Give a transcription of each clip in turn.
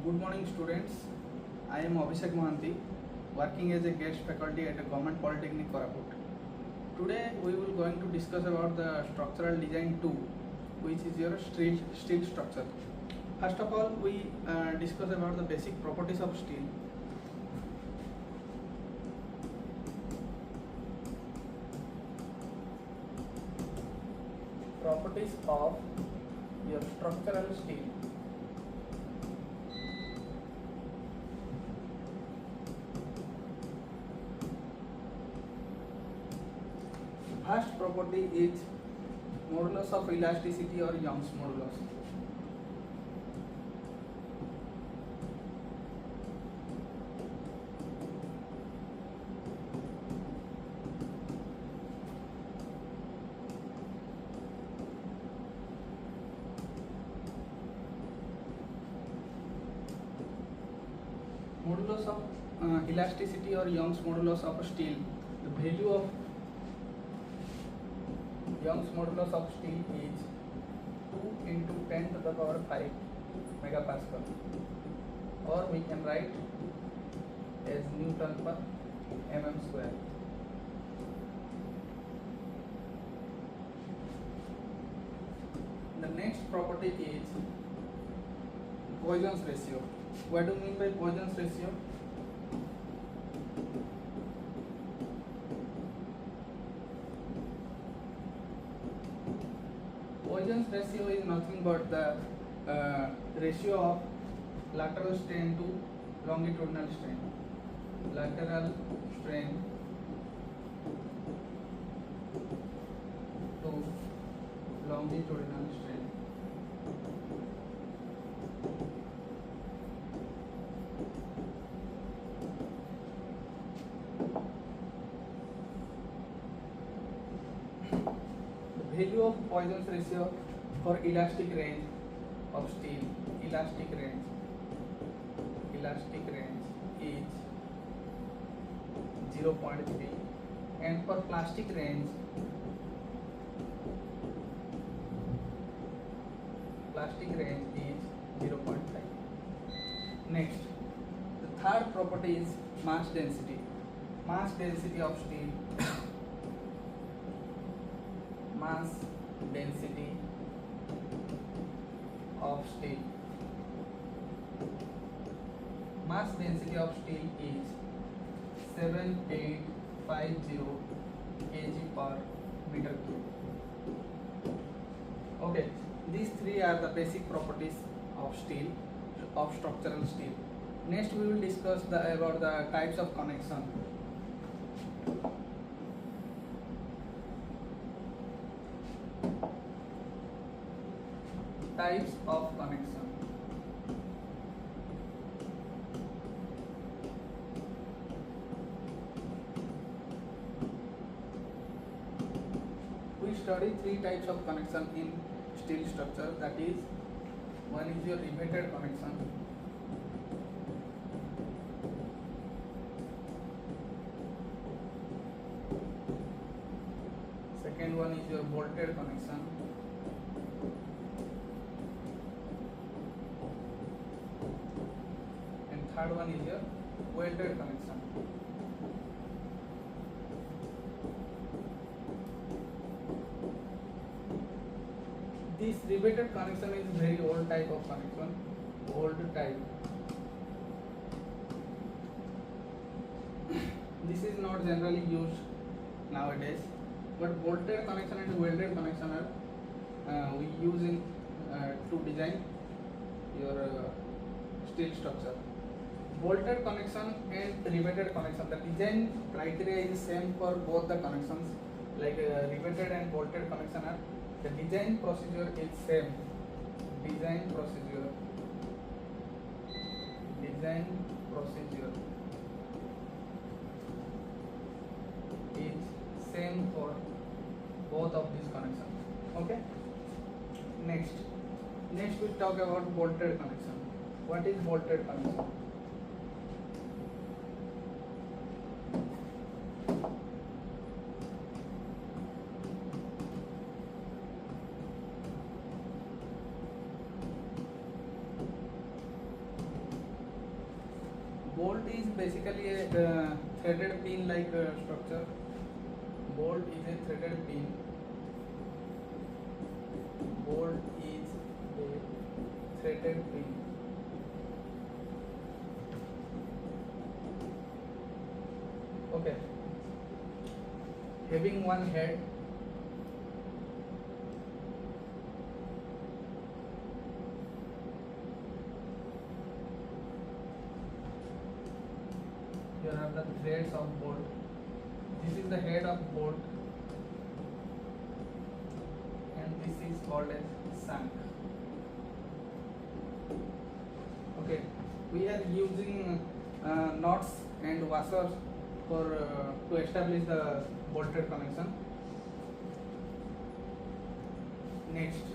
Good morning students. I am Abhishek Mohanty, working as a guest faculty at a Government Polytechnic Koraput. Today we will going to discuss about the structural design 2, which is your steel structure. First of all, we discuss about the basic properties of steel. Properties of your structural steel. First property is modulus of elasticity or Young's modulus. Modulus of elasticity or Young's modulus of steel. The value of Young's modulus of steel is 2 into 10 to the power 5 megapascal, or we can write as Newton per mm square. The next property is Poisson's ratio. What do you mean by Poisson's ratio? Poisson's ratio is nothing but the ratio of lateral strain to longitudinal strain. Lateral strain to longitudinal strain. Value of Poisson's ratio for elastic range of steel. Elastic range is 0.3, and for plastic range is 0.5. Next, the third property is mass density. Mass density of steel. Mass density of steel. Mass density of steel is 7850 kg per meter cube. Okay, these three are the basic properties of steel, of structural steel. Next, we will discuss about the types of connection. Types of connection. We study three types of connection in steel structure. That is, one is your riveted connection. Second one is your bolted connection. Third one is your welded connection. This riveted connection is very old type of connection. Old type. This is not generally used nowadays, but bolted connection and welded connection are we use in to design your steel structure. Bolted connection and riveted connection, the design criteria is same for both the connections, like riveted and bolted connection are, the design procedure is same. Design procedure is same for both of these connections. Okay. Next we talk about bolted connection. What is bolted connection? Bolt is basically a threaded pin like structure. Bolt is a threaded pin. Bolt is a threaded pin. Okay. Having one head. Here are the threads of bolt. This is the head of bolt, and this is called as shank. Okay, we are using knots and washers for to establish the bolted connection. Next,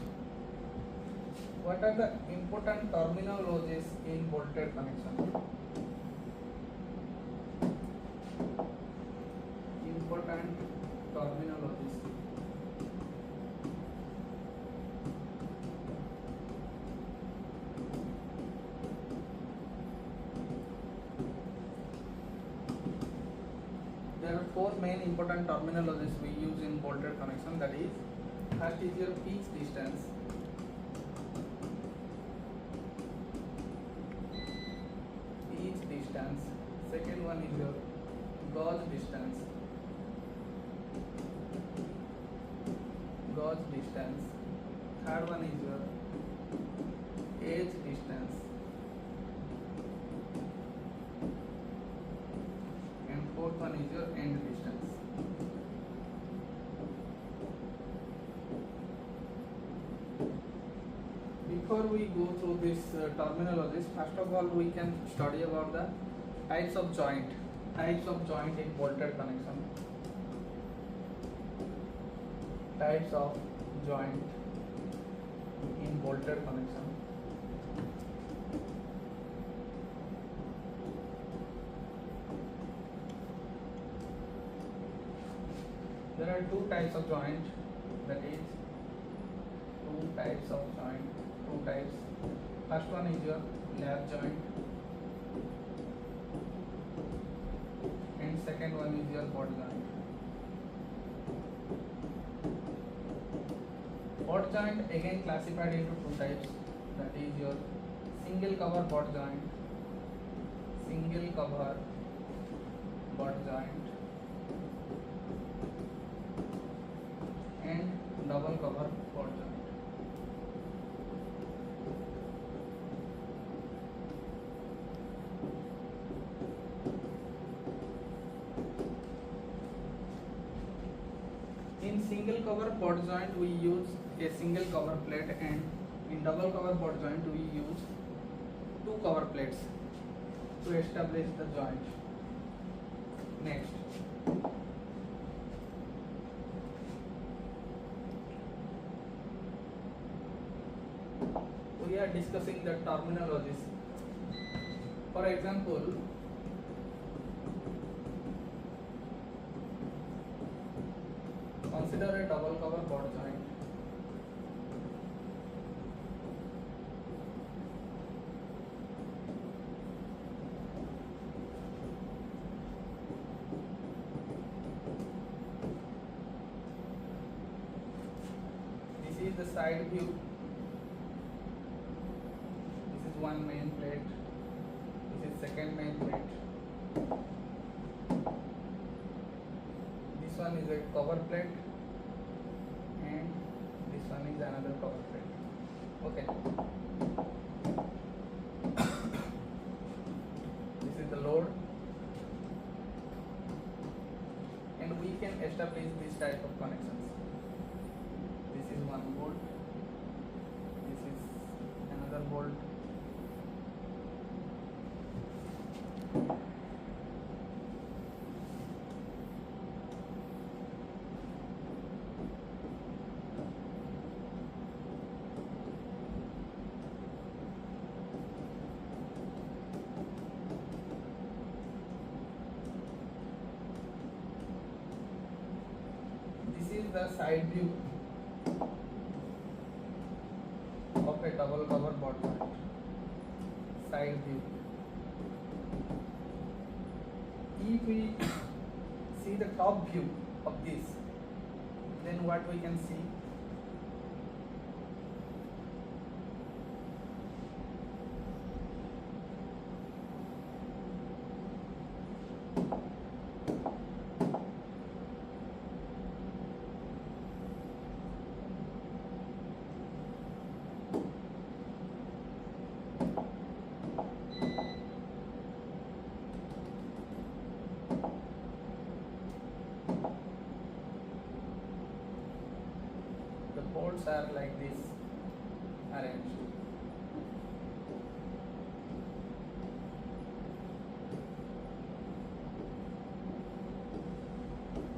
what are the important terminologies in bolted connection? Important terminologies. There are four main important terminologies we use in bolted connection. That is, first is your pitch distance. Pitch distance. Second one is your gauge distance. Gauge distance. Third one is your edge distance. And fourth one is your end distance. Before we go through this terminologies, first of all we can study about the types of joint. Types of joint in bolted connection. Types of joint in bolted connection. There are two types of joint. That is, two types of joint. Two types. First one is your lap joint, and second one is your butt joint. Butt joint again classified into two types. That is your single cover butt joint, single cover butt joint, and double cover butt joint. In single cover butt joint we use a single cover plate, and in double cover butt joint we use two cover plates to establish the joint. Next, we are discussing the terminologies. For example, consider a double cover butt joint. This is the side view. This is one main plate. This is second main plate. This one is a cover plate, and this one is another cover plate. Okay. This is the load, and we can establish this type of connections. This is one bolt. This is another bolt. This is the side view of a double cover butt joint. Side view. if we see the top view of this, then what we can see, the bolts are like this arranged.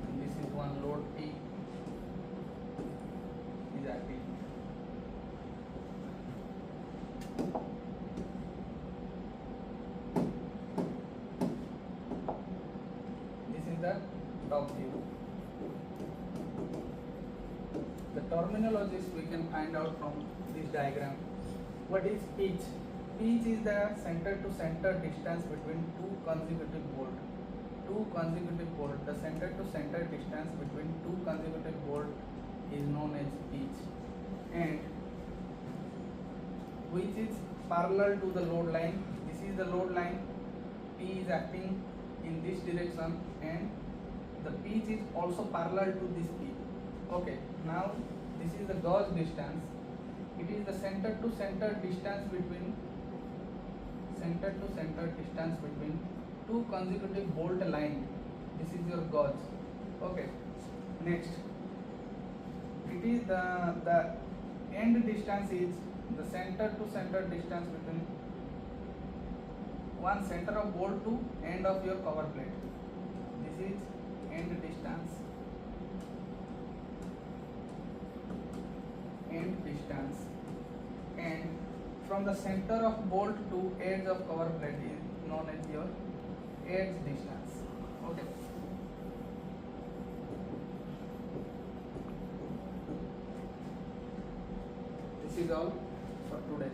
And this is one load P is acting. This is the top view. The terminologies we can find out from this diagram. What is pitch? Pitch is the center to center distance between two consecutive bolts. Two consecutive bolts. The center to center distance between two consecutive bolts is known as pitch, and which is parallel to the load line. This is the load line. P is acting in this direction, and the pitch is also parallel to this P. Okay, now this is the gauge distance. It is the center to center distance between two consecutive bolt line. This is your gauge. Okay, next, it is the end distance is the center to center distance between one center of bolt to end of your cover plate. This is end distance. And from the center of bolt to edge of cover plate is known as your edge distance. Okay. This is all for today.